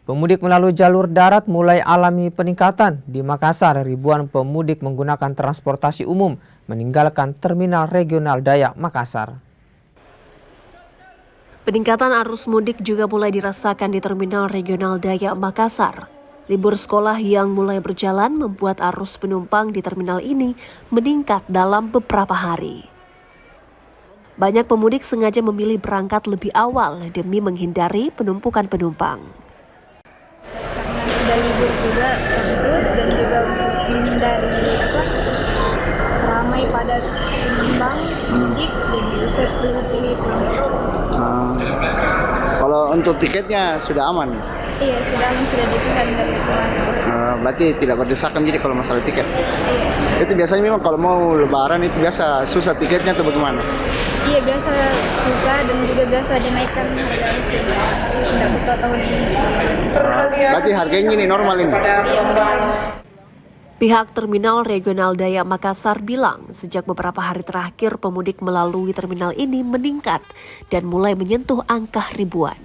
Pemudik melalui jalur darat mulai alami peningkatan. Di Makassar, ribuan pemudik menggunakan transportasi umum meninggalkan Terminal Regional Dayak Makassar. Peningkatan arus mudik juga mulai dirasakan di Terminal Regional Dayak Makassar. Libur sekolah yang mulai berjalan membuat arus penumpang di terminal ini meningkat dalam beberapa hari. Banyak pemudik sengaja memilih berangkat lebih awal demi menghindari penumpukan penumpang. Karena sudah libur juga kampus dan juga untuk menghindari ramai padat penumpang mudik dan juga saya pilih Kalau untuk tiketnya sudah aman? Iya, sudah dipilih dari teman. Berarti tidak berdesakan jadi kalau masalah tiket? Iya. Itu biasanya memang kalau mau lebaran itu biasa susah tiketnya atau bagaimana? Iya, biasa susah dan juga biasa dinaikkan harganya juga. Tidak betul tahun ini. Berarti harganya ini normal ini? Iya, normal. Pihak Terminal Regional Dayak Makassar bilang sejak beberapa hari terakhir pemudik melalui terminal ini meningkat dan mulai menyentuh angka ribuan.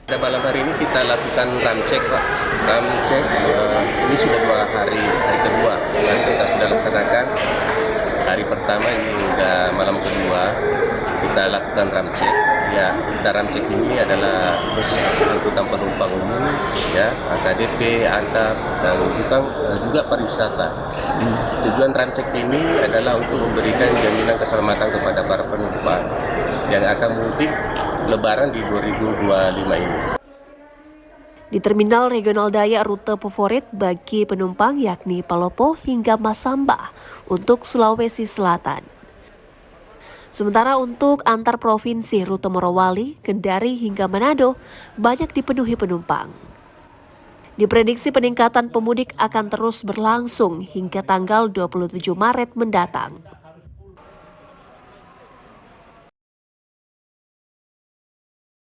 Pada malam hari ini kita lakukan ram cek, Pak. Ram cek ini sudah 2 hari kedua yang kita sudah laksanakan. Hari pertama ini sudah malam kedua kita lakukan ram cek. Ya, kita ram cek ini adalah bus angkutan penumpang umum, ya, AKDP, ANTAP, dan juga pariwisata. Tujuan ram cek ini adalah untuk memberikan jaminan keselamatan kepada para penumpang yang akan mudik Lebaran di 2025 ini. Di Terminal Regional Dayak rute favorit bagi penumpang yakni Palopo hingga Masamba untuk Sulawesi Selatan. Sementara untuk antar provinsi rute Morowali, Kendari hingga Manado banyak dipenuhi penumpang. Diprediksi peningkatan pemudik akan terus berlangsung hingga tanggal 27 Maret mendatang.